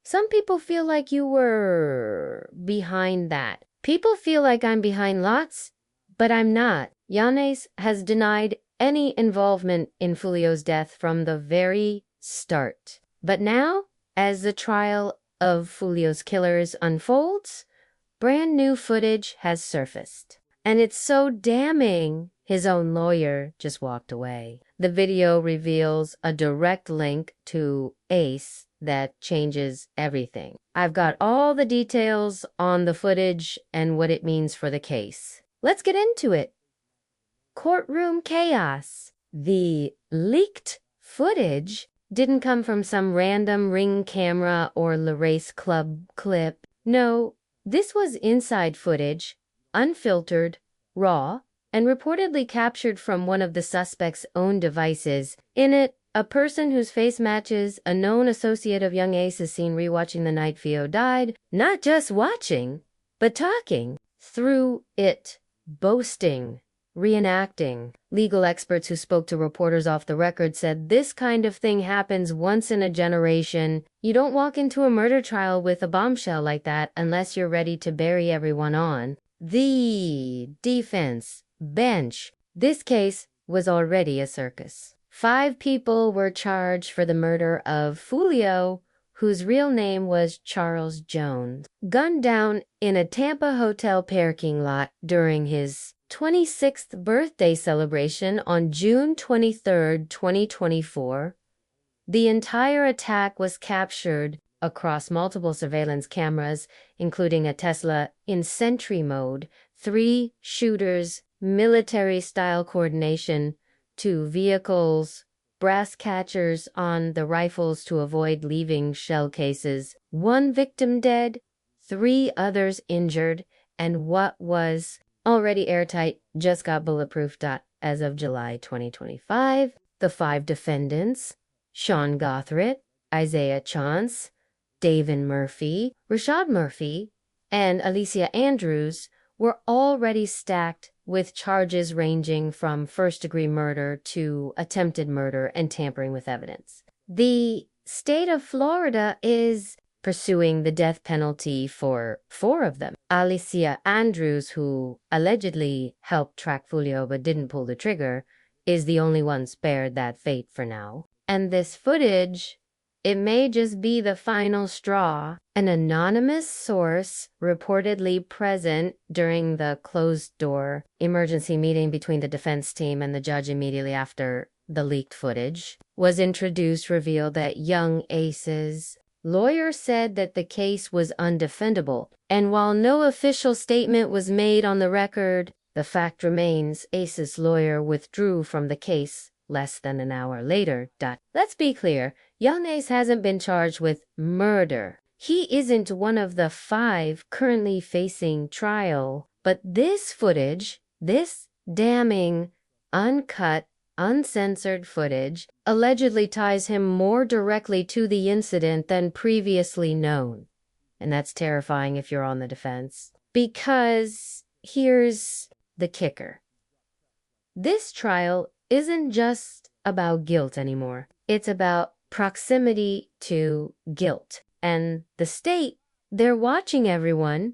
Some people feel like you were behind that. People feel like I'm behind lots, but I'm not. Yungeen Ace has denied any involvement in Foolio's death from the very start. But now, as the trial of Foolio's killers unfolds, brand new footage has surfaced. And it's so damning, his own lawyer just walked away. The video reveals a direct link to Ace that changes everything. I've got all the details on the footage and what it means for the case. Let's get into it. Courtroom chaos. The leaked footage didn't come from some random Ring camera or Le Race Club clip. No, this was inside footage, unfiltered, raw, and reportedly captured from one of the suspect's own devices. In it, a person whose face matches a known associate of Yungeen Ace is seen rewatching the night Fio died, not just watching, but talking through it, boasting, reenacting. Legal experts who spoke to reporters off the record said this kind of thing happens once in a generation. You don't walk into a murder trial with a bombshell like that unless you're ready to bury everyone on. The defense bench. This case was already a circus. 5 people were charged for the murder of Foolio, whose real name was Charles Jones, gunned down in a Tampa hotel parking lot during his 26th birthday celebration on June 23, 2024. The entire attack was captured across multiple surveillance cameras, including a Tesla in sentry mode, 3 shooters, military-style coordination, 2 vehicles, brass catchers on the rifles to avoid leaving shell cases, 1 victim dead, 3 others injured, and what was already airtight just got bulletproof. As of July 2025, the 5 defendants, Sean Gothrit, Isaiah Chance, David Murphy, Rashad Murphy, and Alicia Andrews, were already stacked with charges ranging from first-degree murder to attempted murder and tampering with evidence. The state of Florida is pursuing the death penalty for 4 of them. Alicia Andrews, who allegedly helped track Foolio but didn't pull the trigger, is the only one spared that fate for now. And this footage, it may just be the final straw. An anonymous source reportedly present during the closed-door emergency meeting between the defense team and the judge immediately after the leaked footage was introduced, revealed that Yungeen Ace's lawyer said that the case was undefendable. And while no official statement was made on the record, the fact remains Ace's lawyer withdrew from the case less than an hour later. Let's be clear, Yungeen Ace hasn't been charged with murder. He isn't one of the 5 currently facing trial, but this footage, this damning, uncut, uncensored footage, allegedly ties him more directly to the incident than previously known. And that's terrifying if you're on the defense. Because here's the kicker. This trial isn't just about guilt anymore. It's about proximity to guilt. And the state, they're watching everyone.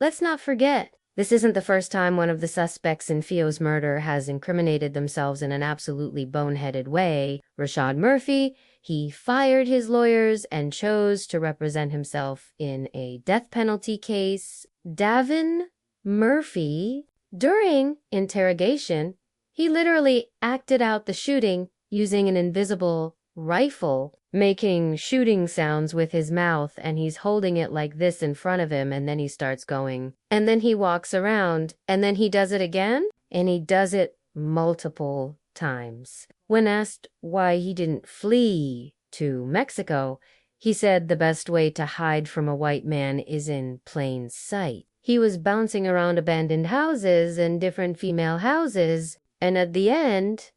Let's not forget, this isn't the first time one of the suspects in Fio's murder has incriminated themselves in an absolutely boneheaded way. Rashad Murphy, he fired his lawyers and chose to represent himself in a death penalty case. David Murphy, during interrogation, he literally acted out the shooting using an invisible rifle, making shooting sounds with his mouth, and he's holding it like this in front of him, and then he starts going. And then he walks around, and then he does it again, and he does it multiple times. When asked why he didn't flee to Mexico, he said the best way to hide from a white man is in plain sight. He was bouncing around abandoned houses and different female houses, and at the end,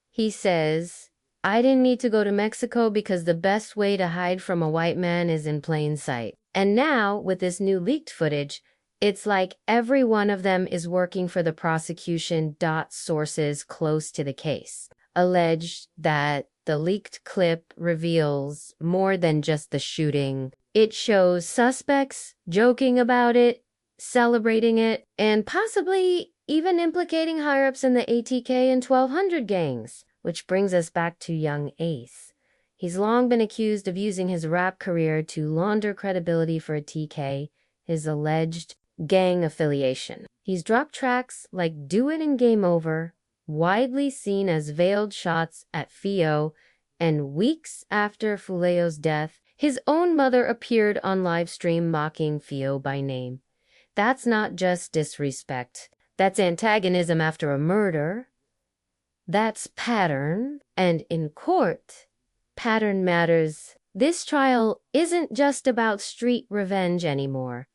he says, I didn't need to go to Mexico because the best way to hide from a white man is in plain sight. And now, with this new leaked footage, it's like every one of them is working for the prosecution. Sources close to the case alleged that the leaked clip reveals more than just the shooting. It shows suspects joking about it, celebrating it, and possibly even implicating higher-ups in the ATK and 1200 gangs. Which brings us back to Young Ace. He's long been accused of using his rap career to launder credibility for a TK, his alleged gang affiliation. He's dropped tracks like Do It and Game Over, widely seen as veiled shots at Foolio, and weeks after Foolio's death, his own mother appeared on live stream mocking Foolio by name. That's not just disrespect. That's antagonism after a murder. That's pattern, and in court, pattern matters. This trial isn't just about street revenge anymore.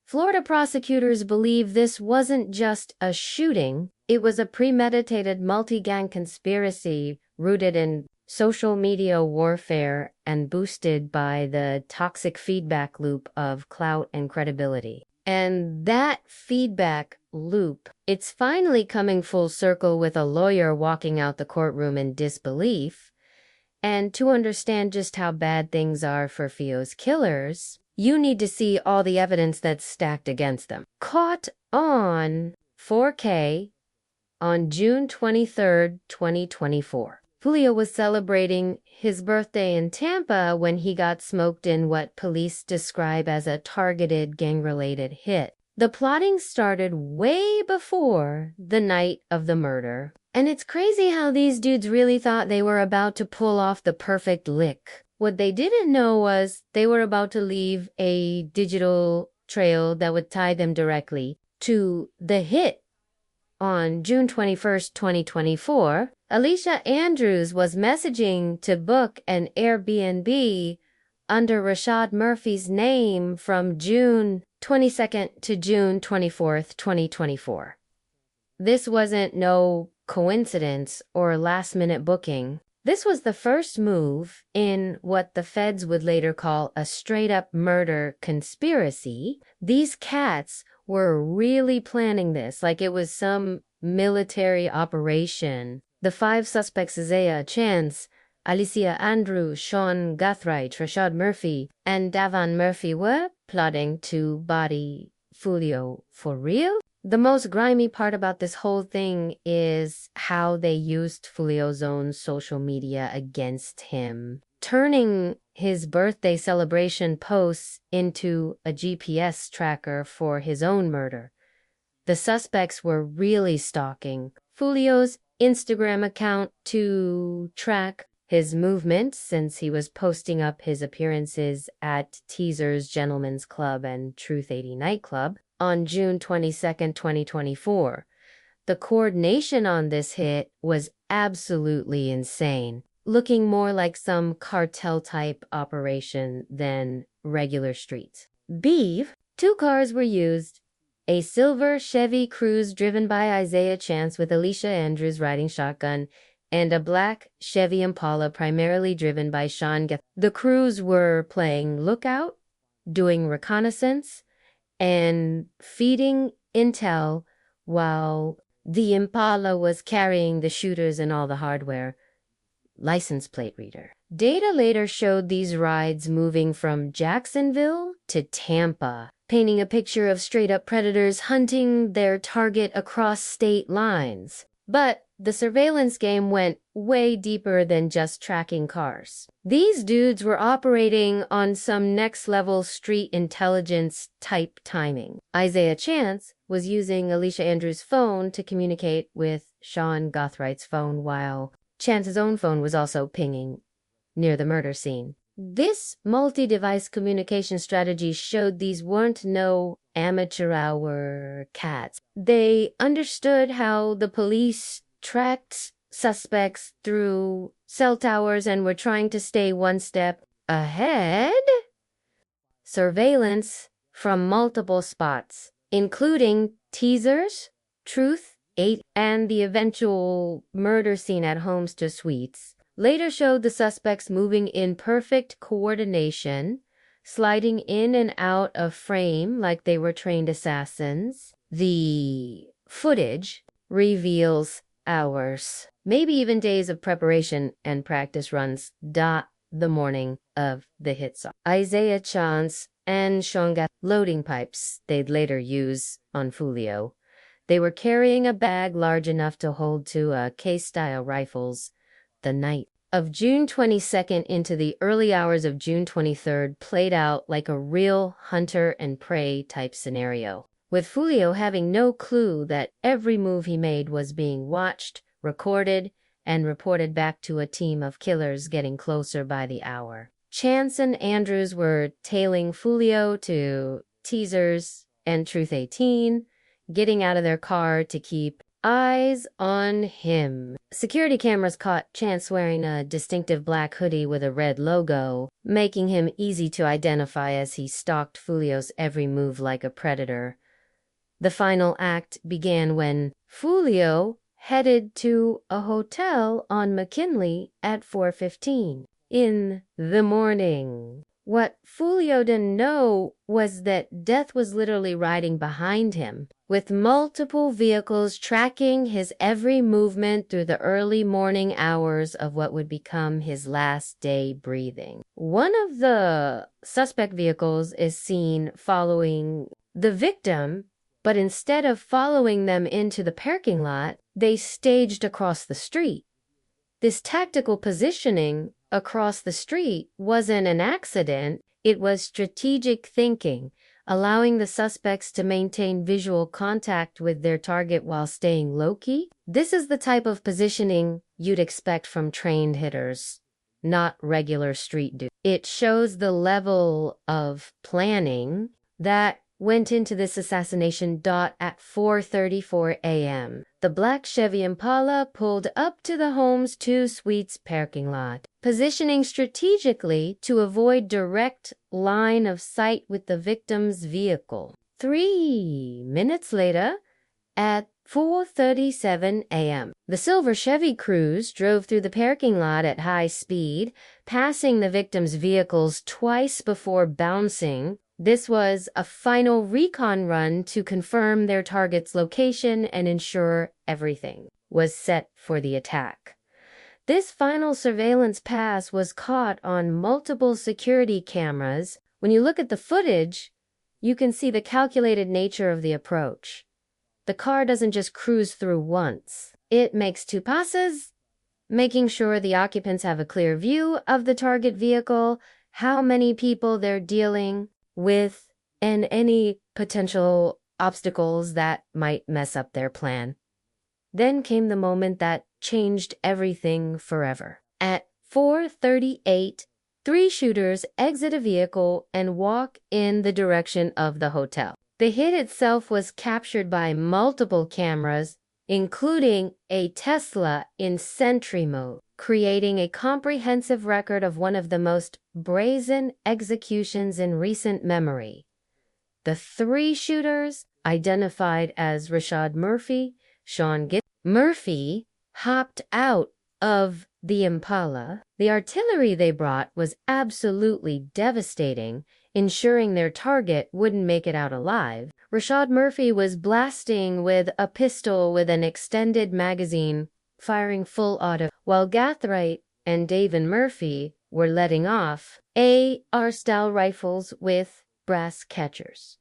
Florida prosecutors believe this wasn't just a shooting, it was a premeditated multi-gang conspiracy rooted in social media warfare and boosted by the toxic feedback loop of clout and credibility. And that feedback loop, it's finally coming full circle with a lawyer walking out the courtroom in disbelief. And to understand just how bad things are for Foolio's killers, you need to see all the evidence that's stacked against them. Caught on 4K on June 23rd, 2024. Foolio was celebrating his birthday in Tampa when he got smoked in what police describe as a targeted gang-related hit. The plotting started way before the night of the murder. And it's crazy how these dudes really thought they were about to pull off the perfect lick. What they didn't know was they were about to leave a digital trail that would tie them directly to the hit. On June 21st, 2024, Alicia Andrews was messaging to book an Airbnb under Rashad Murphy's name from June 22nd to June 24th, 2024. This wasn't no coincidence or last-minute booking. This was the first move in what the feds would later call a straight-up murder conspiracy. These cats were really planning this like it was some military operation. The 5 suspects, Isaiah Chance, Alicia Andrews, Sean Guthright, Rashad Murphy, and Davon Murphy, were plotting to body Foolio for real. The most grimy part about this whole thing is how they used Foolio's own social media against him, turning his birthday celebration posts into a GPS tracker for his own murder. The suspects were really stalking Foolio's Instagram account to track his movements since he was posting up his appearances at Teaser's Gentlemen's Club and Truth 80 nightclub on June 22nd, 2024. The coordination on this hit was absolutely insane, looking more like some cartel-type operation than regular streets. Beef, 2 cars were used, a silver Chevy Cruze driven by Isaiah Chance with Alicia Andrews riding shotgun, and a black Chevy Impala primarily driven by Sean Guthright. The crews were playing lookout, doing reconnaissance, and feeding intel while the Impala was carrying the shooters and all the hardware. License plate reader. Data later showed these rides moving from Jacksonville to Tampa, painting a picture of straight-up predators hunting their target across state lines. But the surveillance game went way deeper than just tracking cars. These dudes were operating on some next-level street intelligence-type timing. Isaiah Chance was using Alicia Andrews' phone to communicate with Sean Guthright's phone, while Chance's own phone was also pinging near the murder scene. This multi-device communication strategy showed these weren't no amateur hour cats. They understood how the police tracked suspects through cell towers and were trying to stay one step ahead. Surveillance from multiple spots, including Teasers, Truth 8, and the eventual murder scene at Homestead Suites, later showed the suspects moving in perfect coordination, sliding in and out of frame like they were trained assassins. The footage reveals hours, maybe even days of preparation and practice runs. The morning of the hit song. Isaiah Chance and Sean got loading pipes they'd later use on Foolio. They were carrying a bag large enough to hold two case-style rifles. The night of June 22nd into the early hours of June 23rd played out like a real hunter and prey type scenario, with Foolio having no clue that every move he made was being watched, recorded, and reported back to a team of killers getting closer by the hour. Chance and Andrews were tailing Foolio to Teasers and Truth 18, getting out of their car to keep eyes on him. Security cameras caught Chance wearing a distinctive black hoodie with a red logo, making him easy to identify as he stalked Foolio's every move like a predator. The final act began when Foolio headed to a hotel on McKinley at 4:15 in the morning. What Foolio didn't know was that death was literally riding behind him, with multiple vehicles tracking his every movement through the early morning hours of what would become his last day breathing. One of the suspect vehicles is seen following the victim, but instead of following them into the parking lot, they staged across the street. This tactical positioning across the street wasn't an accident, it was strategic thinking, allowing the suspects to maintain visual contact with their target while staying low-key. This is the type of positioning you'd expect from trained hitters, not regular street dudes. It shows the level of planning that went into this assassination. At 4:34 a.m. The black Chevy Impala pulled up to the home's 2 suites parking lot, positioning strategically to avoid direct line of sight with the victim's vehicle. 3 minutes later, at 4:37 a.m., the silver Chevy Cruze drove through the parking lot at high speed, passing the victim's vehicles twice before bouncing. This was a final recon run to confirm their target's location and ensure everything was set for the attack. This final surveillance pass was caught on multiple security cameras. When you look at the footage, you can see the calculated nature of the approach. The car doesn't just cruise through once. It makes 2 passes, making sure the occupants have a clear view of the target vehicle, how many people they're dealing with, and any potential obstacles that might mess up their plan. Then came the moment that changed everything forever. At 4:38, 3 shooters exit a vehicle and walk in the direction of the hotel. The hit itself was captured by multiple cameras, including a Tesla in sentry mode, creating a comprehensive record of one of the most brazen executions in recent memory. The 3 shooters, identified as Rashad Murphy, Sean Gitt. Murphy hopped out of the Impala. The artillery they brought was absolutely devastating, ensuring their target wouldn't make it out alive. Rashad Murphy was blasting with a pistol with an extended magazine, firing full auto, while Gathright and David Murphy were letting off AR-style rifles with brass catchers.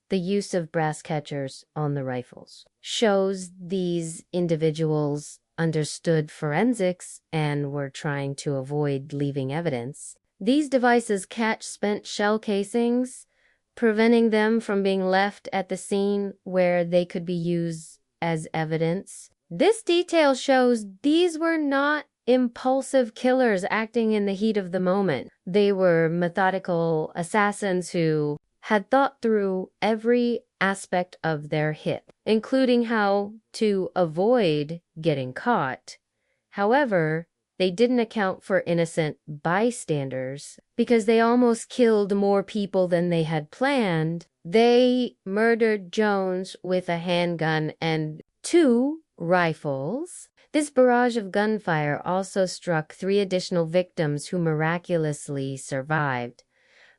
The use of brass catchers on the rifles shows these individuals understood forensics and were trying to avoid leaving evidence. These devices catch spent shell casings, preventing them from being left at the scene where they could be used as evidence. This detail shows these were not impulsive killers acting in the heat of the moment. They were methodical assassins who had thought through every aspect of their hit, including how to avoid getting caught. However, they didn't account for innocent bystanders because they almost killed more people than they had planned. They murdered Jones with a handgun and 2 rifles. This barrage of gunfire also struck 3 additional victims who miraculously survived.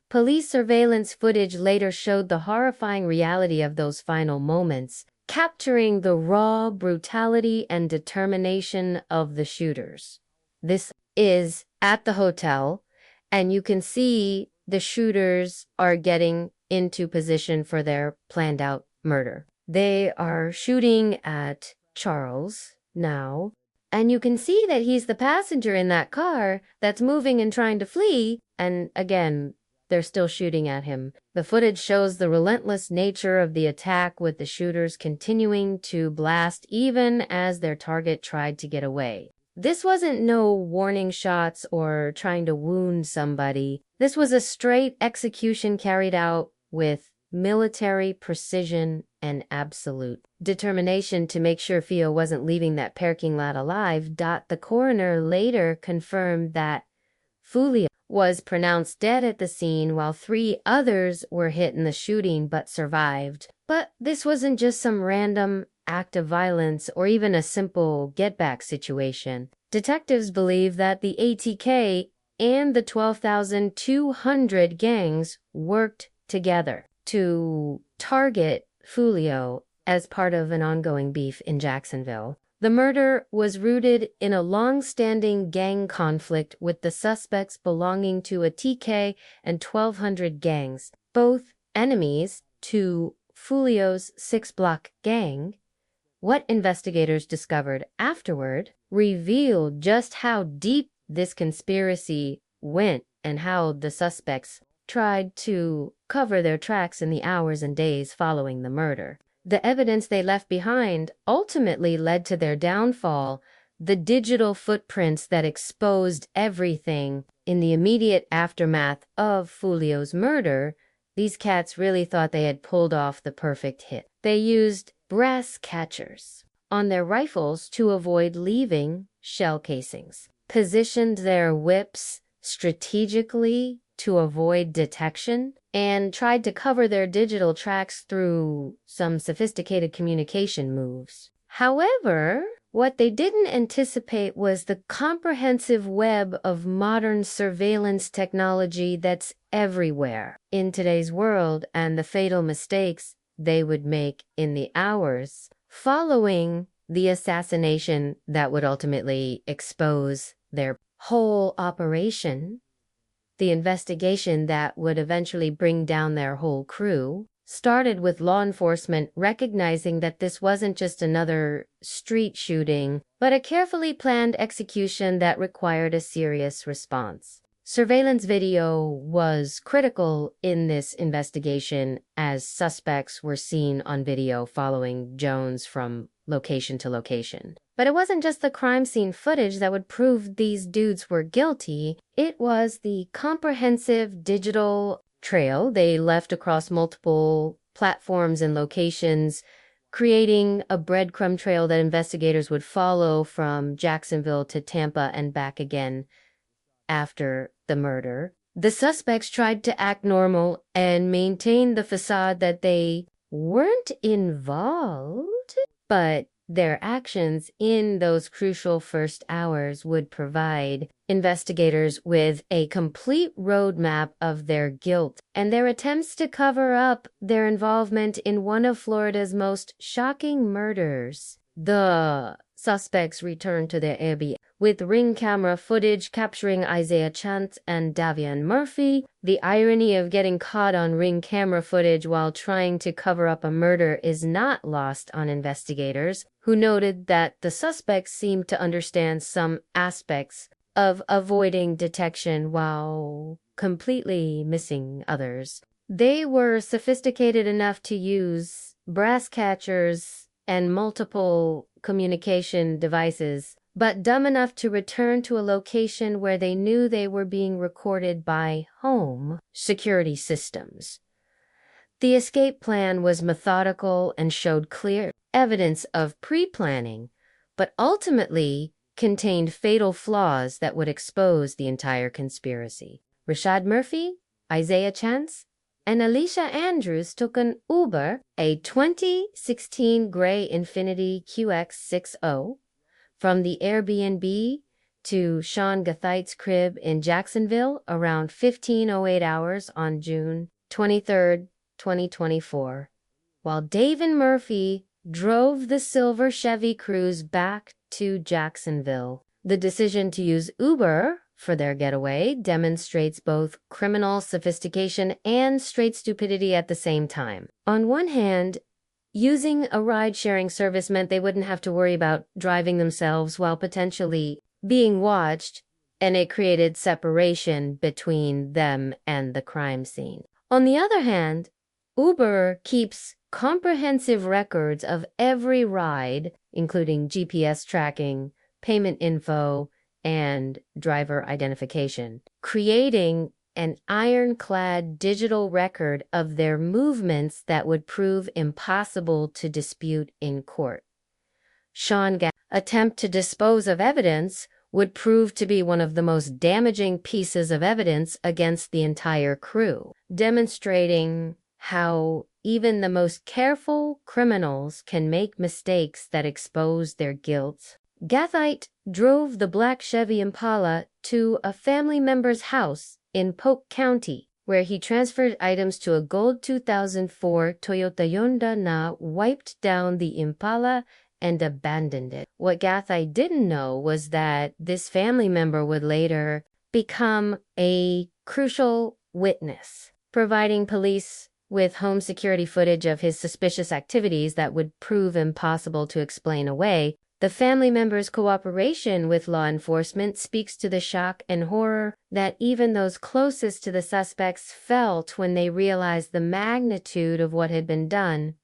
Police surveillance footage later showed the horrifying reality of those final moments. capturing the raw brutality and determination of the shooters. This is at the hotel, and you can see the shooters are getting into position for their planned out murder. They are shooting at Charles now, and you can see that he's the passenger in that car that's moving and trying to flee, and again, they're still shooting at him. The footage shows the relentless nature of the attack, with the shooters continuing to blast even as their target tried to get away. This wasn't no warning shots or trying to wound somebody. This was a straight execution carried out with military precision and absolute determination to make sure Theo wasn't leaving that parking lot alive. The coroner later confirmed that Foolio was pronounced dead at the scene, while 3 others were hit in the shooting but survived. But this wasn't just some random act of violence or even a simple get-back situation. Detectives believe that the ATK and the 12,200 gangs worked together to target Foolio as part of an ongoing beef in Jacksonville. The murder was rooted in a long-standing gang conflict with the suspects belonging to a TK and 1,200 gangs, both enemies to Foolio's 6-block gang. What investigators discovered afterward revealed just how deep this conspiracy went and how the suspects tried to cover their tracks in the hours and days following the murder. The evidence they left behind ultimately led to their downfall. The digital footprints that exposed everything in the immediate aftermath of Foolio's murder. These cats really thought they had pulled off the perfect hit. They used brass catchers on their rifles to avoid leaving shell casings, positioned their whips strategically to avoid detection, and tried to cover their digital tracks through some sophisticated communication moves. However, what they didn't anticipate was the comprehensive web of modern surveillance technology that's everywhere in today's world, and the fatal mistakes they would make in the hours following the assassination that would ultimately expose their whole operation. The investigation that would eventually bring down their whole crew started with law enforcement recognizing that this wasn't just another street shooting, but a carefully planned execution that required a serious response. Surveillance video was critical in this investigation, as suspects were seen on video following Jones from location to location. But it wasn't just the crime scene footage that would prove these dudes were guilty. It was the comprehensive digital trail they left across multiple platforms and locations, creating a breadcrumb trail that investigators would follow from Jacksonville to Tampa and back again after the murder. The suspects tried to act normal and maintain the facade that they weren't involved, but their actions in those crucial first hours would provide investigators with a complete roadmap of their guilt and their attempts to cover up their involvement in one of Florida's most shocking murders. The suspects returned to their Airbnb with ring camera footage capturing Isaiah Chance and Davian Murphy. The irony of getting caught on ring camera footage while trying to cover up a murder is not lost on investigators, who noted that the suspects seemed to understand some aspects of avoiding detection while completely missing others. They were sophisticated enough to use brass catchers and multiple communication devices, but dumb enough to return to a location where they knew they were being recorded by home security systems. The escape plan was methodical and showed clear evidence of pre-planning, but ultimately contained fatal flaws that would expose the entire conspiracy. Rashad Murphy, Isaiah Chance, and Alicia Andrews took an Uber, a 2016 gray Infiniti QX60, from the Airbnb to Sean Gathite's crib in Jacksonville around 15:08 hours on June 23, 2024, while David Murphy drove the silver Chevy Cruze back to Jacksonville. The decision to use Uber for their getaway demonstrates both criminal sophistication and straight stupidity at the same time. On one hand, using a ride-sharing service meant they wouldn't have to worry about driving themselves while potentially being watched, and it created separation between them and the crime scene. On the other hand, Uber keeps comprehensive records of every ride, including GPS tracking, payment info, and driver identification, creating an ironclad digital record of their movements that would prove impossible to dispute in court. Sean Gath's attempt to dispose of evidence would prove to be one of the most damaging pieces of evidence against the entire crew, demonstrating how even the most careful criminals can make mistakes that expose their guilt. Gathite drove the black Chevy Impala to a family member's house in Polk County, where he transferred items to a gold 2004 Toyota Yonda, wiped down the Impala, and abandoned it. What Gathite didn't know was that this family member would later become a crucial witness, providing police with home security footage of his suspicious activities that would prove impossible to explain away. The family member's cooperation with law enforcement speaks to the shock and horror that even those closest to the suspects felt when they realized the magnitude of what had been done.